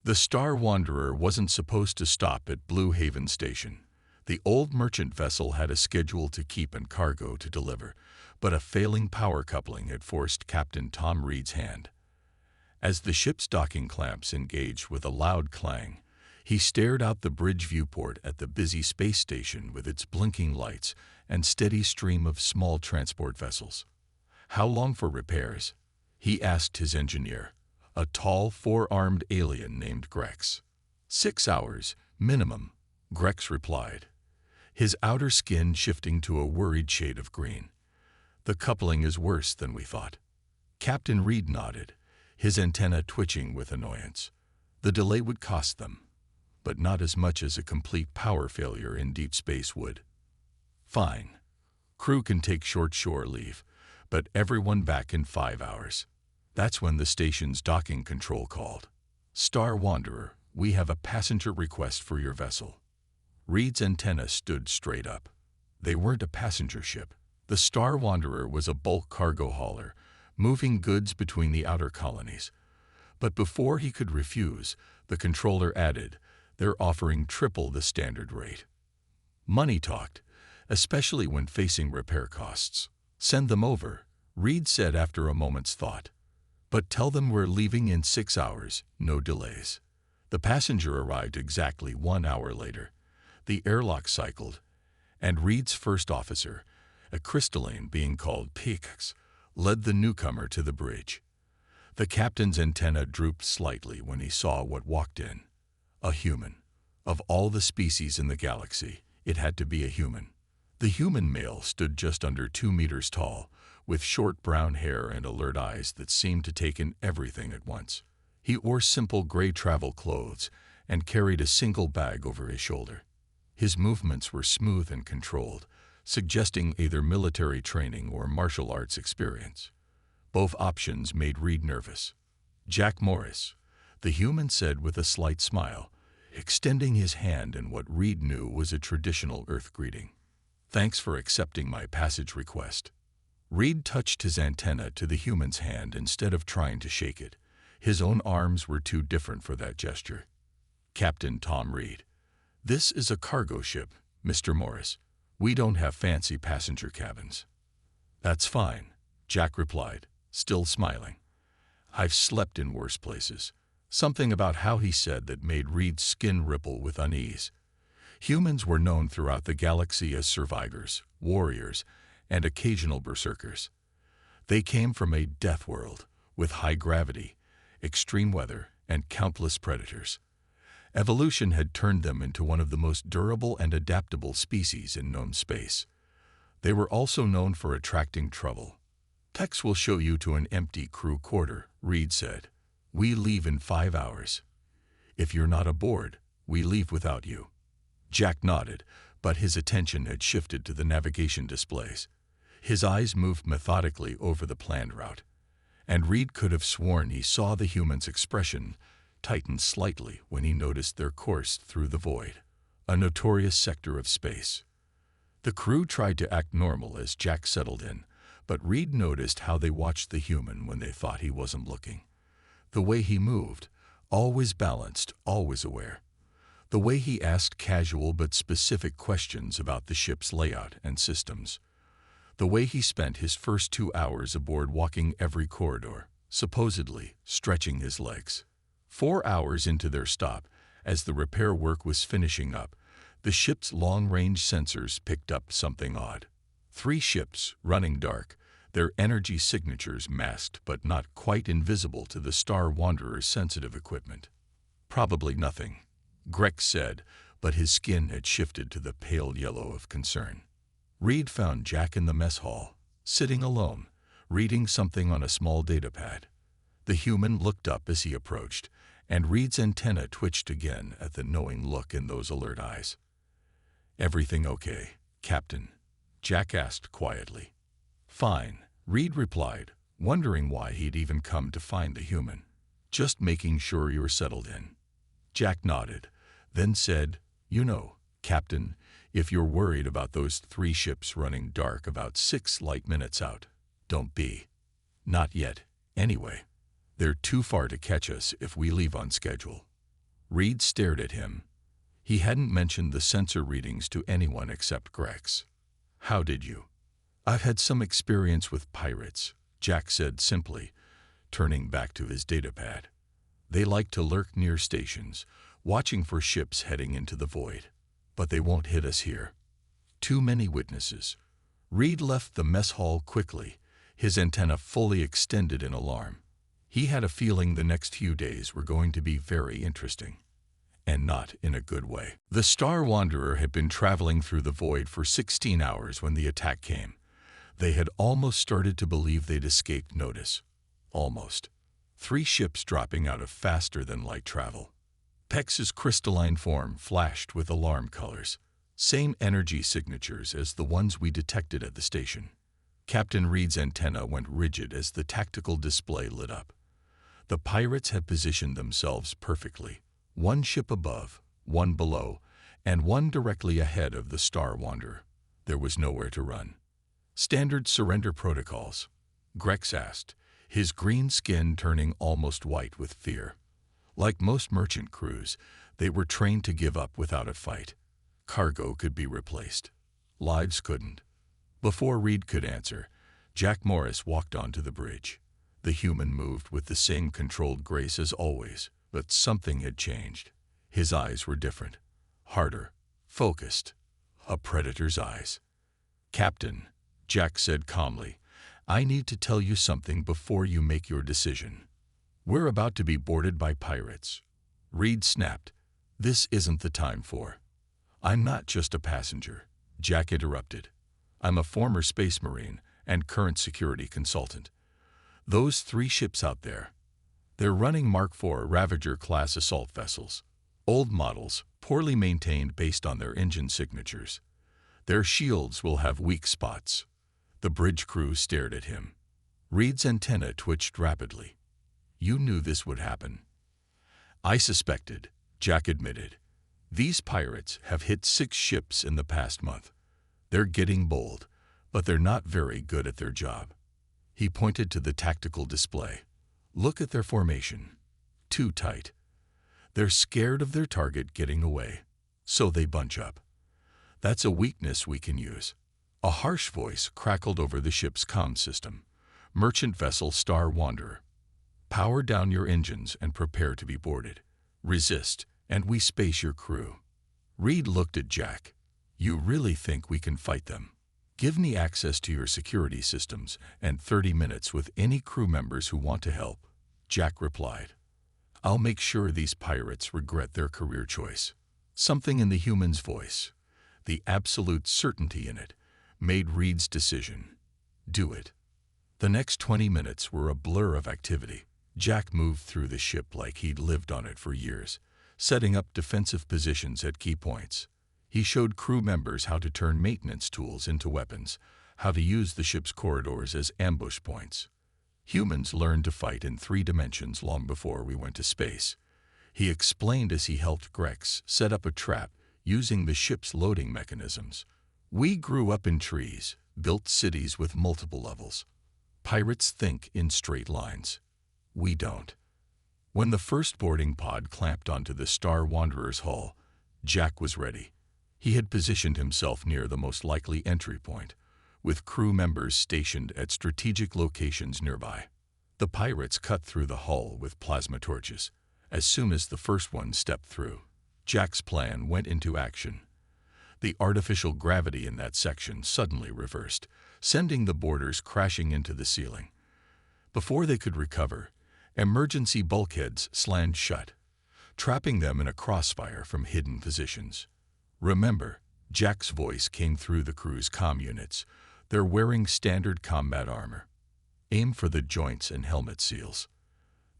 The Star Wanderer wasn't supposed to stop at Blue Haven Station. The old merchant vessel had a schedule to keep and cargo to deliver, but a failing power coupling had forced Captain Tom Reed's hand. As the ship's docking clamps engaged with a loud clang, he stared out the bridge viewport at the busy space station with its blinking lights and steady stream of small transport vessels. "How long for repairs?" he asked his engineer, a tall, four-armed alien named Grex. 6 hours, minimum, Grex replied, his outer skin shifting to a worried shade of green. "The coupling is worse than we thought." Captain Reed nodded, his antenna twitching with annoyance. The delay would cost them, but not as much as a complete power failure in deep space would. "Fine. Crew can take short shore leave, but everyone back in 5 hours." That's when the station's docking control called. "Star Wanderer, we have a passenger request for your vessel." Reed's antenna stood straight up. They weren't a passenger ship. The Star Wanderer was a bulk cargo hauler, moving goods between the outer colonies. But before he could refuse, the controller added, "They're offering triple the standard rate." Money talked, especially when facing repair costs. "Send them over," Reed said after a moment's thought. "But tell them we're leaving in 6 hours, no delays." The passenger arrived exactly 1 hour later. The airlock cycled, and Reed's first officer, a crystalline being called Pix, led the newcomer to the bridge. The captain's antenna drooped slightly when he saw what walked in. A human. Of all the species in the galaxy, it had to be a human. The human male stood just under 2 meters tall, with short brown hair and alert eyes that seemed to take in everything at once. He wore simple gray travel clothes and carried a single bag over his shoulder. His movements were smooth and controlled, suggesting either military training or martial arts experience. Both options made Reed nervous. "Jack Morris," the human said with a slight smile, extending his hand in what Reed knew was a traditional Earth greeting. "Thanks for accepting my passage request." Reed touched his antenna to the human's hand instead of trying to shake it. His own arms were too different for that gesture. "Captain Tom Reed. This is a cargo ship, Mr. Morris. We don't have fancy passenger cabins." "That's fine," Jack replied, still smiling. "I've slept in worse places." Something about how he said that made Reed's skin ripple with unease. Humans were known throughout the galaxy as survivors, warriors, and occasional berserkers. They came from a death world with high gravity, extreme weather, and countless predators. Evolution had turned them into one of the most durable and adaptable species in known space. They were also known for attracting trouble. "Tex will show you to an empty crew quarter," Reed said. "We leave in 5 hours. If you're not aboard, we leave without you." Jack nodded, but his attention had shifted to the navigation displays. His eyes moved methodically over the planned route, and Reed could have sworn he saw the human's expression tighten slightly when he noticed their course through the void, a notorious sector of space. The crew tried to act normal as Jack settled in, but Reed noticed how they watched the human when they thought he wasn't looking. The way he moved, always balanced, always aware. The way he asked casual but specific questions about the ship's layout and systems. The way he spent his first 2 hours aboard walking every corridor, supposedly stretching his legs. 4 hours into their stop, as the repair work was finishing up, the ship's long-range sensors picked up something odd. 3 ships, running dark, their energy signatures masked but not quite invisible to the Star Wanderer's sensitive equipment. "Probably nothing," Grex said, but his skin had shifted to the pale yellow of concern. Reed found Jack in the mess hall, sitting alone, reading something on a small datapad. The human looked up as he approached, and Reed's antenna twitched again at the knowing look in those alert eyes. "Everything okay, Captain?" Jack asked quietly. "Fine," Reed replied, wondering why he'd even come to find the human. "Just making sure you're settled in." Jack nodded, then said, "You know, Captain, if you're worried about those 3 ships running dark about 6 light minutes out, don't be. Not yet, anyway. They're too far to catch us if we leave on schedule." Reed stared at him. He hadn't mentioned the sensor readings to anyone except Grex. "How did you?" "I've had some experience with pirates," Jack said simply, turning back to his datapad. "They like to lurk near stations, watching for ships heading into the void. But they won't hit us here. Too many witnesses." Reed left the mess hall quickly, his antenna fully extended in alarm. He had a feeling the next few days were going to be very interesting. And not in a good way. The Star Wanderer had been traveling through the void for 16 hours when the attack came. They had almost started to believe they'd escaped notice. Almost. 3 ships dropping out of faster-than-light travel. Pex's crystalline form flashed with alarm colors, same energy signatures as the ones we detected at the station. Captain Reed's antenna went rigid as the tactical display lit up. The pirates had positioned themselves perfectly. 1 ship above, 1 below, and 1 directly ahead of the Star Wanderer. There was nowhere to run. "Standard surrender protocols?" Grex asked, his green skin turning almost white with fear. Like most merchant crews, they were trained to give up without a fight. Cargo could be replaced. Lives couldn't. Before Reed could answer, Jack Morris walked onto the bridge. The human moved with the same controlled grace as always. But something had changed. His eyes were different, harder, focused. A predator's eyes. "Captain," Jack said calmly, "I need to tell you something before you make your decision. We're about to be boarded by pirates." Reed snapped. "This isn't the time for." "I'm not just a passenger," Jack interrupted. "I'm a former space marine and current security consultant. Those 3 ships out there, they're running Mark IV Ravager-class assault vessels. Old models, poorly maintained based on their engine signatures. Their shields will have weak spots." The bridge crew stared at him. Reed's antenna twitched rapidly. "You knew this would happen." "I suspected," Jack admitted. "These pirates have hit 6 ships in the past month. They're getting bold, but they're not very good at their job." He pointed to the tactical display. "Look at their formation. Too tight. They're scared of their target getting away, so they bunch up. That's a weakness we can use." A harsh voice crackled over the ship's comm system. "Merchant vessel Star Wanderer. Power down your engines and prepare to be boarded. Resist, and we space your crew." Reed looked at Jack. "You really think we can fight them? Give me access to your security systems and 30 minutes with any crew members who want to help," Jack replied. "I'll make sure these pirates regret their career choice." Something in the human's voice, the absolute certainty in it, made Reed's decision. Do it. The next 20 minutes were a blur of activity. Jack moved through the ship like he'd lived on it for years, setting up defensive positions at key points. He showed crew members how to turn maintenance tools into weapons, how to use the ship's corridors as ambush points. Humans learned to fight in 3 dimensions long before we went to space. He explained as he helped Grex set up a trap using the ship's loading mechanisms. "We grew up in trees, built cities with multiple levels. Pirates think in straight lines. We don't." When the first boarding pod clamped onto the Star Wanderer's hull, Jack was ready. He had positioned himself near the most likely entry point, with crew members stationed at strategic locations nearby. The pirates cut through the hull with plasma torches. As soon as the first one stepped through, Jack's plan went into action. The artificial gravity in that section suddenly reversed, sending the boarders crashing into the ceiling. Before they could recover, emergency bulkheads slammed shut, trapping them in a crossfire from hidden positions. "Remember," Jack's voice came through the crew's comm units. "They're wearing standard combat armor. Aim for the joints and helmet seals."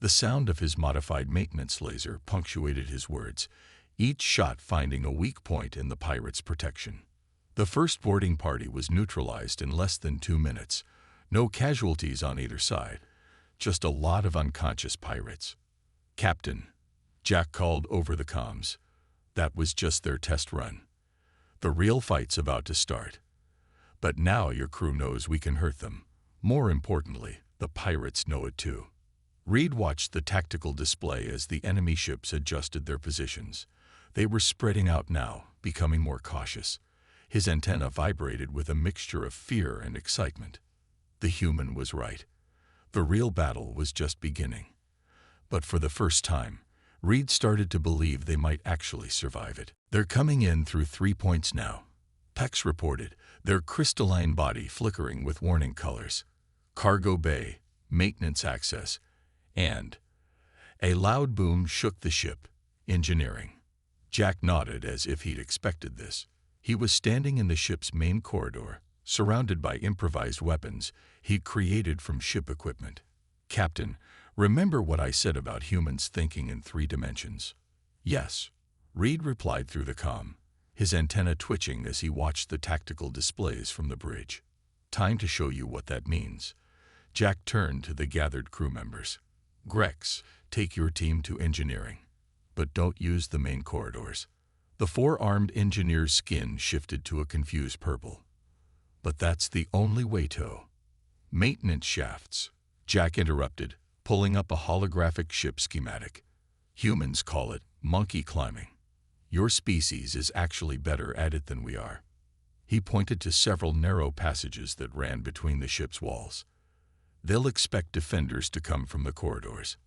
The sound of his modified maintenance laser punctuated his words, each shot finding a weak point in the pirates' protection. The first boarding party was neutralized in less than 2 minutes. No casualties on either side, just a lot of unconscious pirates. "Captain," Jack called over the comms. "That was just their test run. The real fight's about to start. But now your crew knows we can hurt them. More importantly, the pirates know it too." Reed watched the tactical display as the enemy ships adjusted their positions. They were spreading out now, becoming more cautious. His antenna vibrated with a mixture of fear and excitement. The human was right. The real battle was just beginning. But for the first time, Reed started to believe they might actually survive it. "They're coming in through 3 points now," Pex reported, their crystalline body flickering with warning colors. "Cargo bay, maintenance access," and a loud boom shook the ship. "Engineering." Jack nodded as if he'd expected this. He was standing in the ship's main corridor, surrounded by improvised weapons he'd created from ship equipment. "Captain, remember what I said about humans thinking in 3 dimensions?" "Yes," Reed replied through the comm, his antenna twitching as he watched the tactical displays from the bridge. "Time to show you what that means." Jack turned to the gathered crew members. "Grex, take your team to engineering, but don't use the main corridors." The 4-armed engineer's skin shifted to a confused purple. "But that's the only way to." "Maintenance shafts," Jack interrupted, pulling up a holographic ship schematic. "Humans call it monkey climbing. Your species is actually better at it than we are." He pointed to several narrow passages that ran between the ship's walls. "They'll expect defenders to come from the corridors.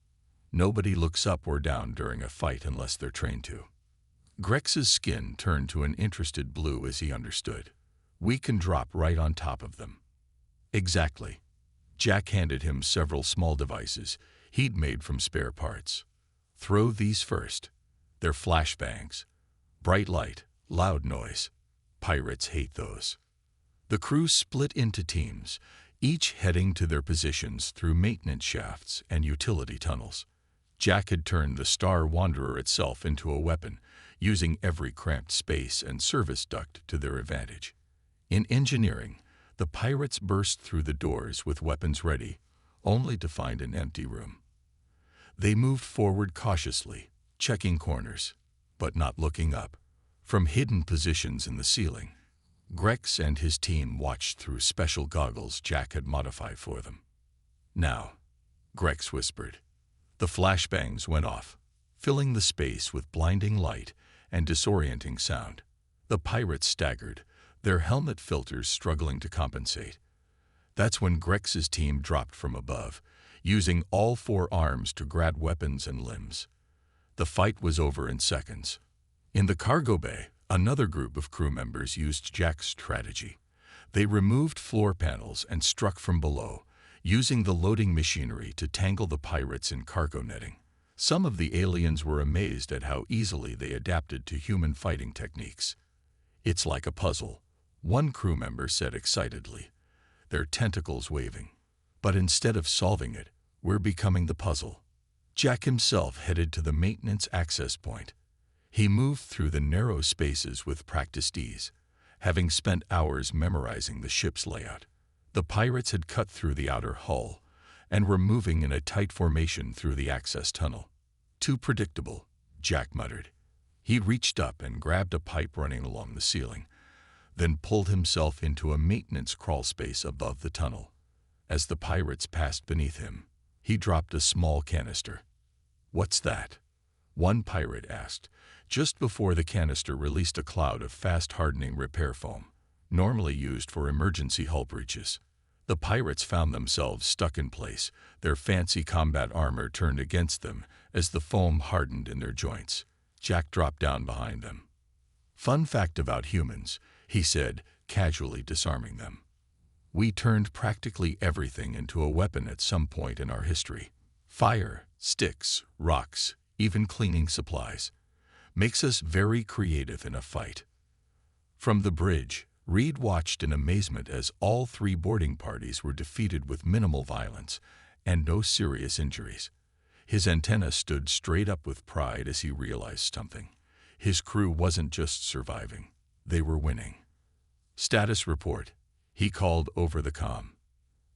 Nobody looks up or down during a fight unless they're trained to." Grex's skin turned to an interested blue as he understood. "We can drop right on top of them." "Exactly." Jack handed him several small devices he'd made from spare parts. "Throw these first. They're flashbangs. Bright light, loud noise. Pirates hate those." The crew split into teams, each heading to their positions through maintenance shafts and utility tunnels. Jack had turned the Star Wanderer itself into a weapon, using every cramped space and service duct to their advantage. In engineering, the pirates burst through the doors with weapons ready, only to find an empty room. They moved forward cautiously, checking corners, but not looking up. From hidden positions in the ceiling, Grex and his team watched through special goggles Jack had modified for them. "Now," Grex whispered. The flashbangs went off, filling the space with blinding light and disorienting sound. The pirates staggered, their helmet filters struggling to compensate. That's when Grex's team dropped from above, using all 4 arms to grab weapons and limbs. The fight was over in seconds. In the cargo bay, another group of crew members used Jack's strategy. They removed floor panels and struck from below, using the loading machinery to tangle the pirates in cargo netting. Some of the aliens were amazed at how easily they adapted to human fighting techniques. "It's like a puzzle," one crew member said excitedly, their tentacles waving. "But instead of solving it, we're becoming the puzzle." Jack himself headed to the maintenance access point. He moved through the narrow spaces with practiced ease, having spent hours memorizing the ship's layout. The pirates had cut through the outer hull and were moving in a tight formation through the access tunnel. "Too predictable," Jack muttered. He reached up and grabbed a pipe running along the ceiling, then pulled himself into a maintenance crawl space above the tunnel. As the pirates passed beneath him, he dropped a small canister. "What's that?" one pirate asked, just before the canister released a cloud of fast-hardening repair foam, normally used for emergency hull breaches. The pirates found themselves stuck in place, their fancy combat armor turned against them as the foam hardened in their joints. Jack dropped down behind them. "Fun fact about humans," he said, casually disarming them. "We turned practically everything into a weapon at some point in our history. Fire, sticks, rocks, even cleaning supplies. Makes us very creative in a fight." From the bridge, Reed watched in amazement as all 3 boarding parties were defeated with minimal violence and no serious injuries. His antenna stood straight up with pride as he realized something. His crew wasn't just surviving, they were winning. "Status report," he called over the comm.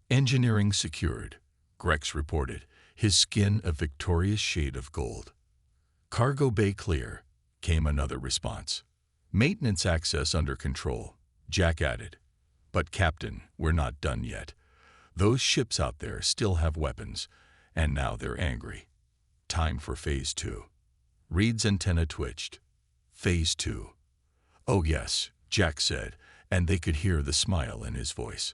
"Engineering secured," Grex reported, his skin a victorious shade of gold. "Cargo bay clear," came another response. "Maintenance access under control," Jack added. "But Captain, we're not done yet. Those ships out there still have weapons, And now they're angry. Time for Phase 2. Reed's antenna twitched. Phase 2. Oh yes, Jack said, and they could hear the smile in his voice.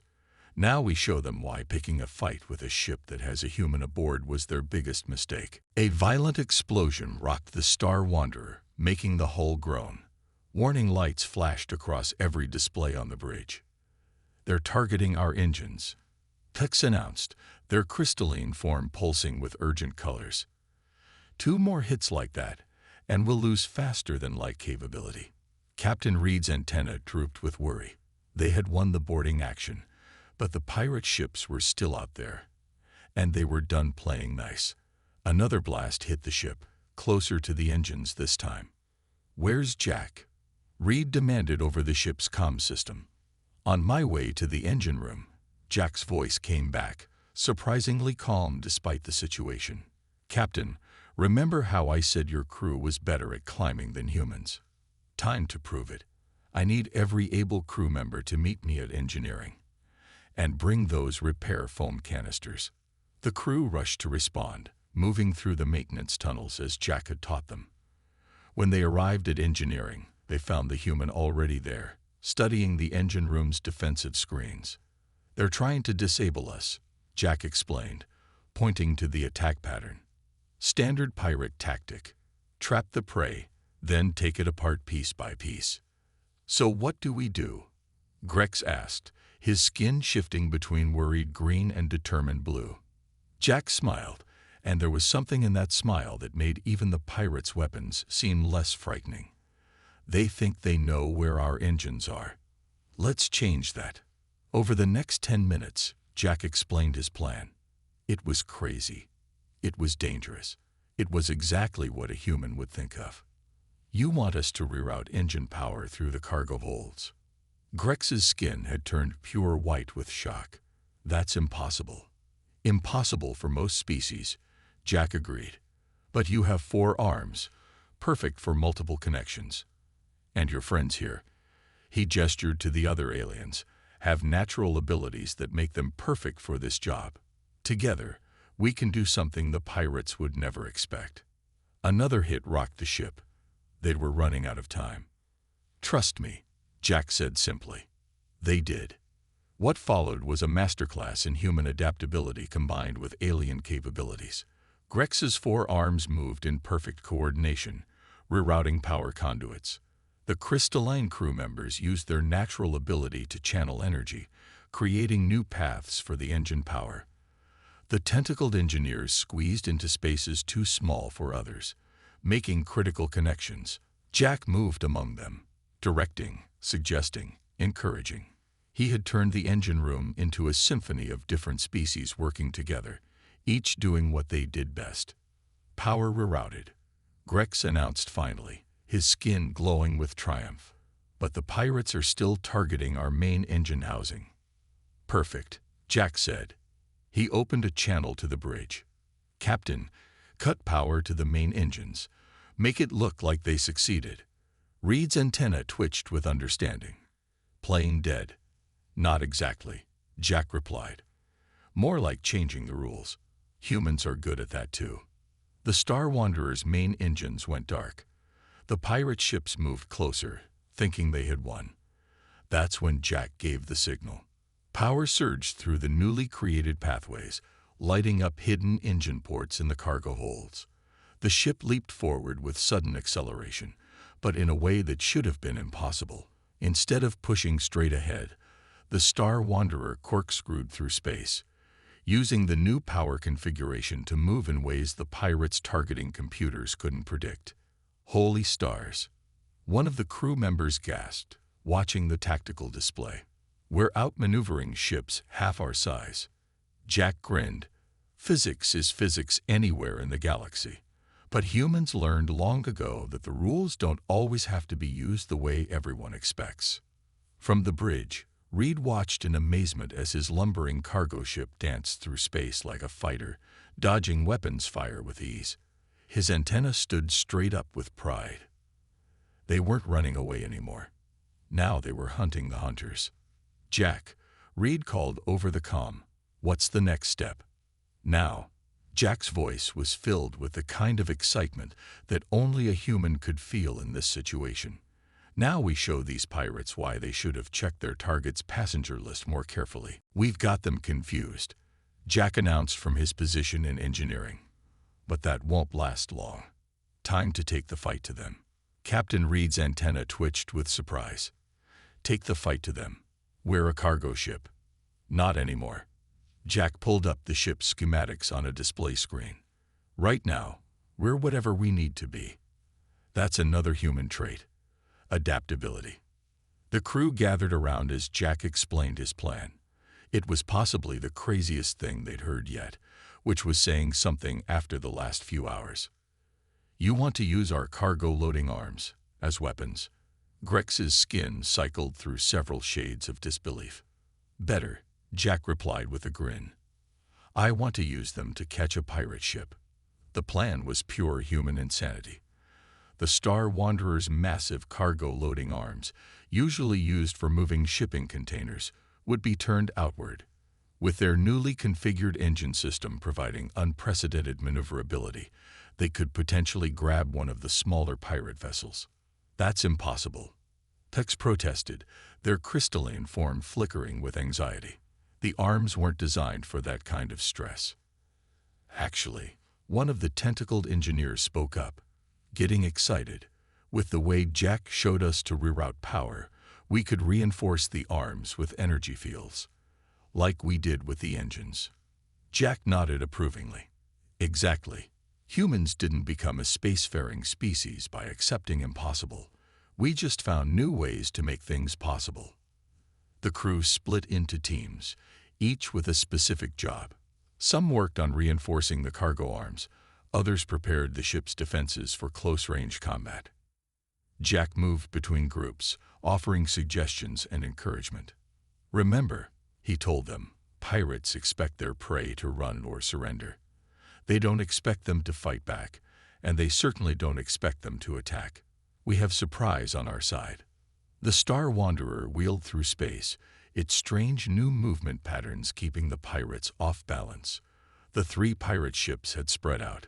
Now we show them why picking a fight with a ship that has a human aboard was their biggest mistake. A violent explosion rocked the Star Wanderer, making the hull groan. Warning lights flashed across every display on the bridge. They're targeting our engines, Tex announced, their crystalline form pulsing with urgent colors. 2 more hits like that, and we'll lose faster than light capability. Captain Reed's antenna drooped with worry. They had won the boarding action, but the pirate ships were still out there, and they were done playing nice. Another blast hit the ship, closer to the engines this time. "Where's Jack?" Reed demanded over the ship's comm system. "On my way to the engine room," Jack's voice came back, surprisingly calm despite the situation. "Captain, remember how I said your crew was better at climbing than humans? Time to prove it. I need every able crew member to meet me at engineering. And bring those repair foam canisters." The crew rushed to respond, moving through the maintenance tunnels as Jack had taught them. When they arrived at engineering, they found the human already there, studying the engine room's defensive screens. "They're trying to disable us," Jack explained, pointing to the attack pattern. "Standard pirate tactic. Trap the prey, then take it apart piece by piece." "So what do we do?" Grex asked, his skin shifting between worried green and determined blue. Jack smiled, and there was something in that smile that made even the pirates' weapons seem less frightening. "They think they know where our engines are. Let's change that." Over the next 10 minutes, Jack explained his plan. It was crazy. It was dangerous. It was exactly what a human would think of. "You want us to reroute engine power through the cargo holds." Grex's skin had turned pure white with shock. "That's impossible." "Impossible for most species," Jack agreed. "But you have 4 arms, perfect for multiple connections. And your friends here," he gestured to the other aliens, "have natural abilities that make them perfect for this job. Together, we can do something the pirates would never expect." Another hit rocked the ship. They were running out of time. "Trust me," Jack said simply. They did. What followed was a masterclass in human adaptability combined with alien capabilities. Grex's 4 arms moved in perfect coordination, rerouting power conduits. The crystalline crew members used their natural ability to channel energy, creating new paths for the engine power. The tentacled engineers squeezed into spaces too small for others, making critical connections. Jack moved among them, directing, suggesting, encouraging. He had turned the engine room into a symphony of different species working together, each doing what they did best. "Power rerouted," Grex announced finally, his skin glowing with triumph. "But the pirates are still targeting our main engine housing." "Perfect," Jack said. He opened a channel to the bridge. "Captain, cut power to the main engines. Make it look like they succeeded." Reed's antenna twitched with understanding. "Playing dead?" "Not exactly," Jack replied. "More like changing the rules. Humans are good at that too." The Star Wanderer's main engines went dark. The pirate ships moved closer, thinking they had won. That's when Jack gave the signal. Power surged through the newly created pathways, lighting up hidden engine ports in the cargo holds. The ship leaped forward with sudden acceleration, but in a way that should have been impossible. Instead of pushing straight ahead, the Star Wanderer corkscrewed through space, using the new power configuration to move in ways the pirates' targeting computers couldn't predict. "Holy stars!" One of the crew members gasped, watching the tactical display. "We're outmaneuvering ships half our size." Jack grinned. Physics is physics anywhere in the galaxy. But humans learned long ago that the rules don't always have to be used the way everyone expects. From the bridge, Reed watched in amazement as his lumbering cargo ship danced through space like a fighter, dodging weapons fire with ease. His antenna stood straight up with pride. They weren't running away anymore. Now they were hunting the hunters. "Jack," Reed called over the comm. "What's the next step?" "Now," Jack's voice was filled with the kind of excitement that only a human could feel in this situation. Now we show these pirates why they should have checked their target's passenger list more carefully. We've got them confused, Jack announced from his position in engineering. But that won't last long. Time to take the fight to them. Captain Reed's antenna twitched with surprise. Take the fight to them. We're a cargo ship. Not anymore. Jack pulled up the ship's schematics on a display screen. Right now, we're whatever we need to be. That's another human trait. Adaptability. The crew gathered around as Jack explained his plan. It was possibly the craziest thing they'd heard yet, which was saying something after the last few hours. You want to use our cargo loading arms as weapons? Grex's skin cycled through several shades of disbelief. Better, Jack replied with a grin. I want to use them to catch a pirate ship. The plan was pure human insanity. The Star Wanderer's massive cargo loading arms, usually used for moving shipping containers, would be turned outward, with their newly configured engine system providing unprecedented maneuverability. They could potentially grab one of the smaller pirate vessels. That's impossible. Tex protested, their crystalline form flickering with anxiety. The arms weren't designed for that kind of stress. Actually, one of the tentacled engineers spoke up, getting excited. With the way Jack showed us to reroute power, we could reinforce the arms with energy fields, like we did with the engines. Jack nodded approvingly. Exactly. Humans didn't become a spacefaring species by accepting impossible. We just found new ways to make things possible. The crew split into teams, each with a specific job. Some worked on reinforcing the cargo arms, others prepared the ship's defenses for close-range combat. Jack moved between groups, offering suggestions and encouragement. Remember, he told them, pirates expect their prey to run or surrender. They don't expect them to fight back, and they certainly don't expect them to attack. We have surprise on our side. The Star Wanderer wheeled through space, its strange new movement patterns keeping the pirates off balance. The three pirate ships had spread out,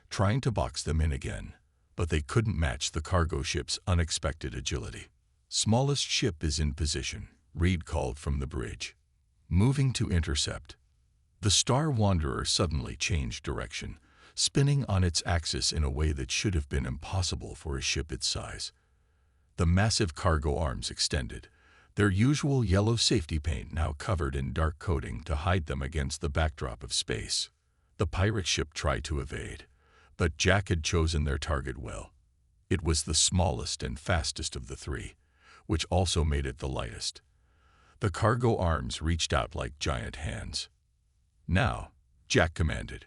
trying to box them in again, but they couldn't match the cargo ship's unexpected agility. Smallest ship is in position, Reed called from the bridge. Moving to intercept. The Star Wanderer suddenly changed direction, spinning on its axis in a way that should have been impossible for a ship its size. The massive cargo arms extended, their usual yellow safety paint now covered in dark coating to hide them against the backdrop of space. The pirate ship tried to evade, but Jack had chosen their target well. It was the smallest and fastest of the three, which also made it the lightest. The cargo arms reached out like giant hands. Now, Jack commanded.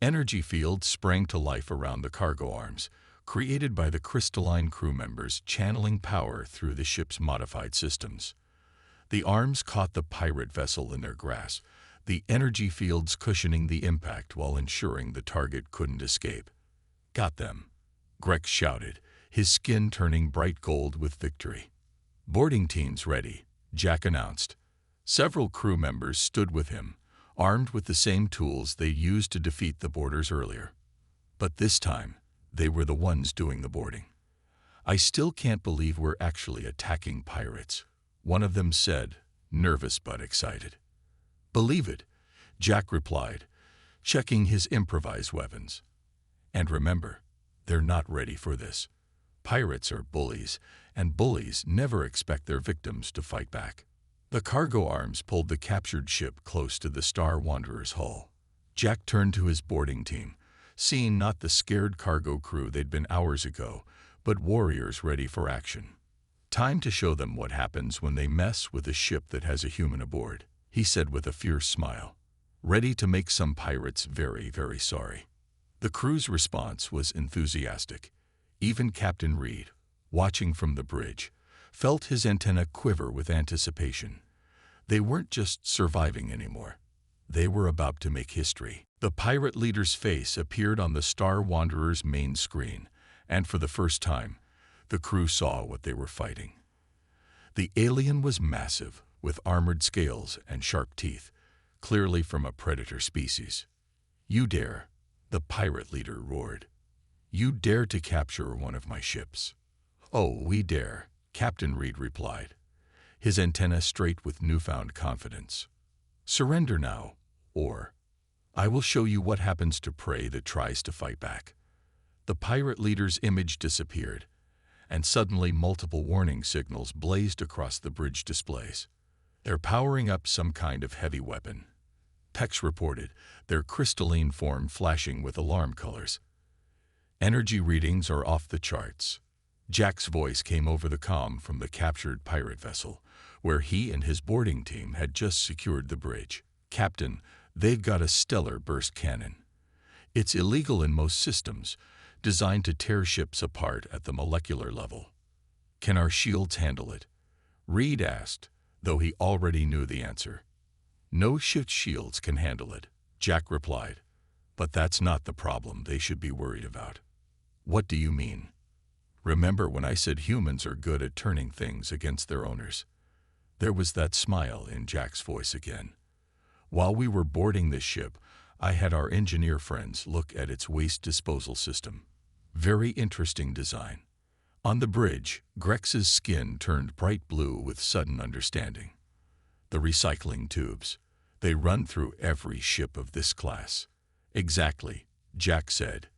Energy fields sprang to life around the cargo arms, created by the crystalline crew members channeling power through the ship's modified systems. The arms caught the pirate vessel in their grasp, the energy fields cushioning the impact while ensuring the target couldn't escape. Got them, Grex shouted, his skin turning bright gold with victory. Boarding teams ready, Jack announced. Several crew members stood with him, armed with the same tools they used to defeat the boarders earlier. But this time, they were the ones doing the boarding. I still can't believe we're actually attacking pirates, one of them said, nervous but excited. Believe it, Jack replied, checking his improvised weapons. And remember, they're not ready for this. Pirates are bullies, and bullies never expect their victims to fight back. The cargo arms pulled the captured ship close to the Star Wanderer's hull. Jack turned to his boarding team, seeing not the scared cargo crew they'd been hours ago, but warriors ready for action. Time to show them what happens when they mess with a ship that has a human aboard, he said with a fierce smile, ready to make some pirates very, very sorry. The crew's response was enthusiastic. Even Captain Reed, watching from the bridge, felt his antenna quiver with anticipation. They weren't just surviving anymore. They were about to make history. The pirate leader's face appeared on the Star Wanderer's main screen, and for the first time, the crew saw what they were fighting. The alien was massive, with armored scales and sharp teeth, clearly from a predator species. "You dare," the pirate leader roared. "You dare to capture one of my ships?" "Oh, we dare," Captain Reed replied, his antenna straight with newfound confidence. "Surrender now, or I will show you what happens to prey that tries to fight back." The pirate leader's image disappeared, and suddenly multiple warning signals blazed across the bridge displays. "They're powering up some kind of heavy weapon," Pex reported, their crystalline form flashing with alarm colors. "Energy readings are off the charts." Jack's voice came over the comm from the captured pirate vessel, where he and his boarding team had just secured the bridge. "Captain, they've got a stellar burst cannon. It's illegal in most systems, designed to tear ships apart at the molecular level. Can our shields handle it?" Reed asked, though he already knew the answer. "No ship's shields can handle it," Jack replied. "But that's not the problem they should be worried about." "What do you mean?" "Remember when I said humans are good at turning things against their owners?" There was that smile in Jack's voice again. "While we were boarding this ship, I had our engineer friends look at its waste disposal system. Very interesting design." On the bridge, Grex's skin turned bright blue with sudden understanding. "The recycling tubes. They run through every ship of this class." "Exactly," Jack said.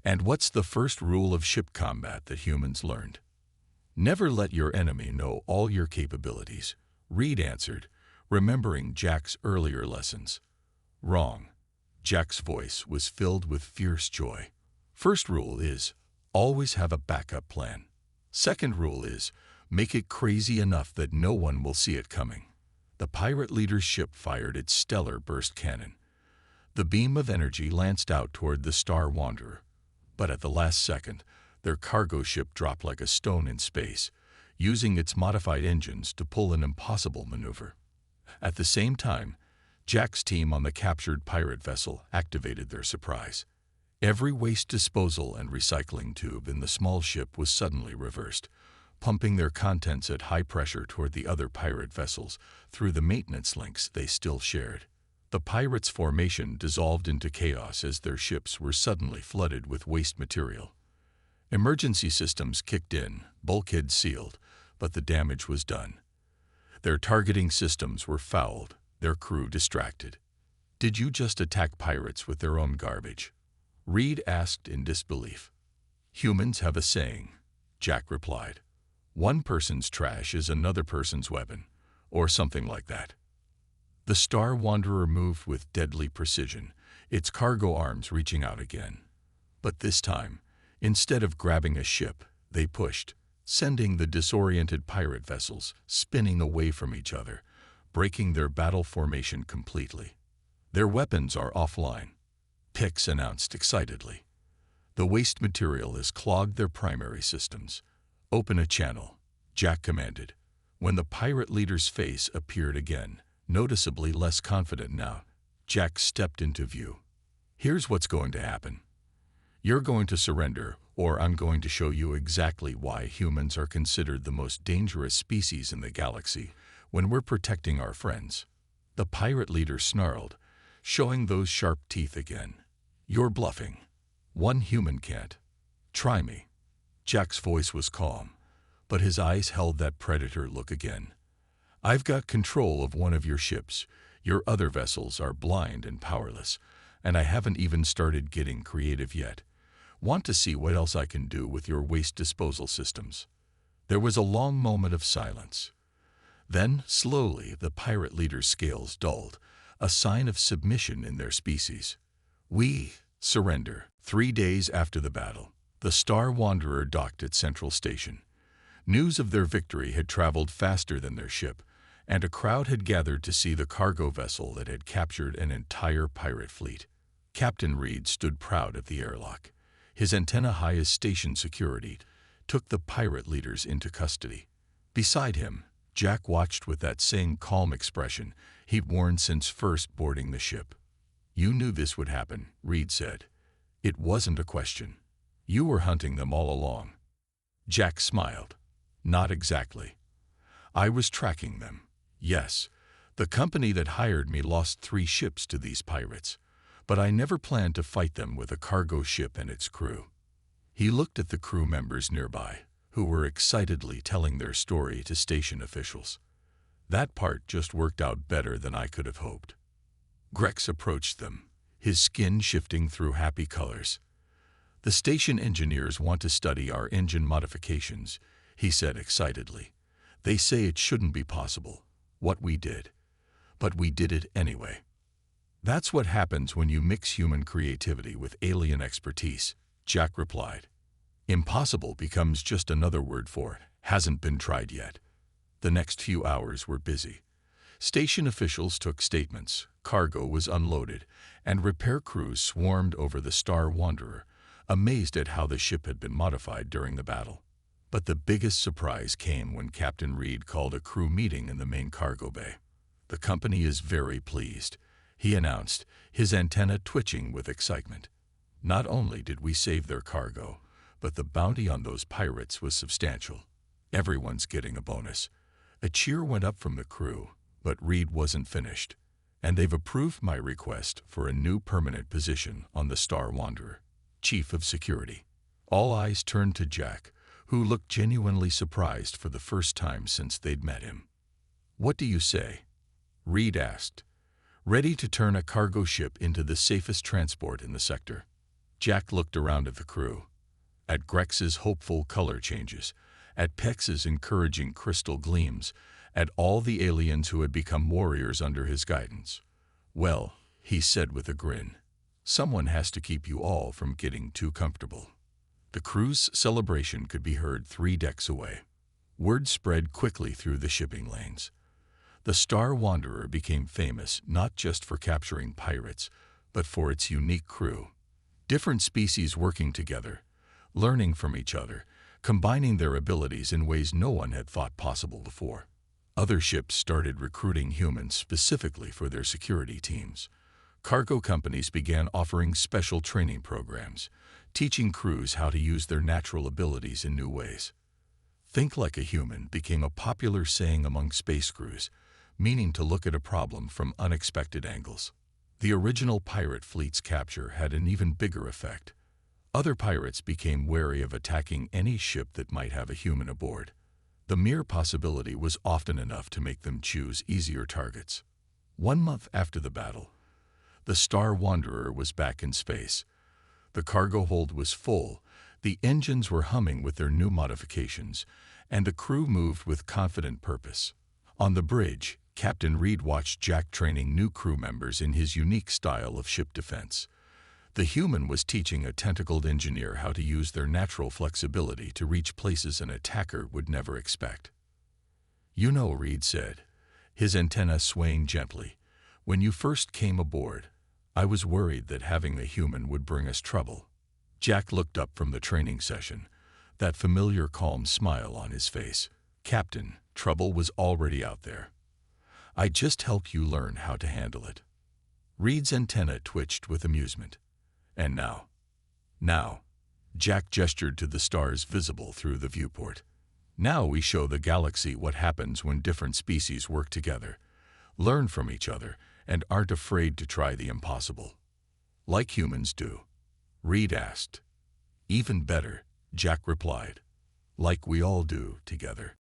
"And what's the first rule of ship combat that humans learned?" "Never let your enemy know all your capabilities," Reed answered, remembering Jack's earlier lessons. "Wrong." Jack's voice was filled with fierce joy. "First rule is, always have a backup plan. Second rule is, make it crazy enough that no one will see it coming." The pirate leader's ship fired its stellar burst cannon. The beam of energy lanced out toward the Star Wanderer, but at the last second, their cargo ship dropped like a stone in space, using its modified engines to pull an impossible maneuver. At the same time, Jack's team on the captured pirate vessel activated their surprise. Every waste disposal and recycling tube in the small ship was suddenly reversed, pumping their contents at high pressure toward the other pirate vessels through the maintenance links they still shared. The pirates' formation dissolved into chaos as their ships were suddenly flooded with waste material. Emergency systems kicked in, bulkheads sealed, but the damage was done. Their targeting systems were fouled, their crew distracted. "Did you just attack pirates with their own garbage?" Reed asked in disbelief. "Humans have a saying," Jack replied. "One person's trash is another person's weapon," or something like that. The Star Wanderer moved with deadly precision, its cargo arms reaching out again. But this time, instead of grabbing a ship, they pushed, sending the disoriented pirate vessels spinning away from each other, breaking their battle formation completely. "Their weapons are offline," Pix announced excitedly. "The waste material has clogged their primary systems. Open a channel," Jack commanded. When the pirate leader's face appeared again, noticeably less confident now, Jack stepped into view. "Here's what's going to happen. You're going to surrender, or I'm going to show you exactly why humans are considered the most dangerous species in the galaxy when we're protecting our friends." The pirate leader snarled, showing those sharp teeth again. "You're bluffing. One human can't. Try me." Jack's voice was calm, but his eyes held that predator look again. "I've got control of one of your ships. Your other vessels are blind and powerless, and I haven't even started getting creative yet. Want to see what else I can do with your waste disposal systems?" There was a long moment of silence. Then, slowly, the pirate leader's scales dulled, a sign of submission in their species. "We surrender." 3 days after the battle, the Star Wanderer docked at Central Station. News of their victory had traveled faster than their ship, and a crowd had gathered to see the cargo vessel that had captured an entire pirate fleet. Captain Reed stood proud at the airlock. His antenna high as station security took the pirate leaders into custody. Beside him, Jack watched with that same calm expression he'd worn since first boarding the ship. "You knew this would happen," Reed said. "It wasn't a question. You were hunting them all along." Jack smiled. "Not exactly. I was tracking them. Yes, the company that hired me lost 3 ships to these pirates, but I never planned to fight them with a cargo ship and its crew. He looked at the crew members nearby, who were excitedly telling their story to station officials. That part just worked out better than I could have hoped. Grex approached them, his skin shifting through happy colors. "The station engineers want to study our engine modifications," he said excitedly. "They say it shouldn't be possible, what we did. But we did it anyway." "That's what happens when you mix human creativity with alien expertise," Jack replied. "Impossible becomes just another word for hasn't been tried yet." The next few hours were busy. Station officials took statements, cargo was unloaded, and repair crews swarmed over the Star Wanderer, amazed at how the ship had been modified during the battle. But the biggest surprise came when Captain Reed called a crew meeting in the main cargo bay. "The company is very pleased," he announced, his antenna twitching with excitement. "Not only did we save their cargo, but the bounty on those pirates was substantial. Everyone's getting a bonus." A cheer went up from the crew, but Reed wasn't finished, and they've approved my request for a new permanent position on the Star Wanderer, Chief of Security. All eyes turned to Jack, who looked genuinely surprised for the first time since they'd met him. "What do you say?" Reed asked, ready to turn a cargo ship into the safest transport in the sector. Jack looked around at the crew, at Grex's hopeful color changes, at Pex's encouraging crystal gleams, at all the aliens who had become warriors under his guidance. "Well," he said with a grin, "someone has to keep you all from getting too comfortable." The crew's celebration could be heard 3 decks away. Word spread quickly through the shipping lanes. The Star Wanderer became famous not just for capturing pirates, but for its unique crew. Different species working together, learning from each other, combining their abilities in ways no one had thought possible before. Other ships started recruiting humans specifically for their security teams. Cargo companies began offering special training programs, teaching crews how to use their natural abilities in new ways. "Think like a human" became a popular saying among space crews, meaning to look at a problem from unexpected angles. The original pirate fleet's capture had an even bigger effect. Other pirates became wary of attacking any ship that might have a human aboard. The mere possibility was often enough to make them choose easier targets. 1 month after the battle, the Star Wanderer was back in space. The cargo hold was full, the engines were humming with their new modifications, and the crew moved with confident purpose. On the bridge, Captain Reed watched Jack training new crew members in his unique style of ship defense. The human was teaching a tentacled engineer how to use their natural flexibility to reach places an attacker would never expect. "You know," Reed said, his antenna swaying gently, "when you first came aboard, I was worried that having a human would bring us trouble." Jack looked up from the training session, that familiar calm smile on his face. "Captain, trouble was already out there. I just helped you learn how to handle it." Reed's antenna twitched with amusement. "And now, Jack gestured to the stars visible through the viewport. "Now we show the galaxy what happens when different species work together, learn from each other, and aren't afraid to try the impossible." "Like humans do?" Reed asked. "Even better," Jack replied. "Like we all do together."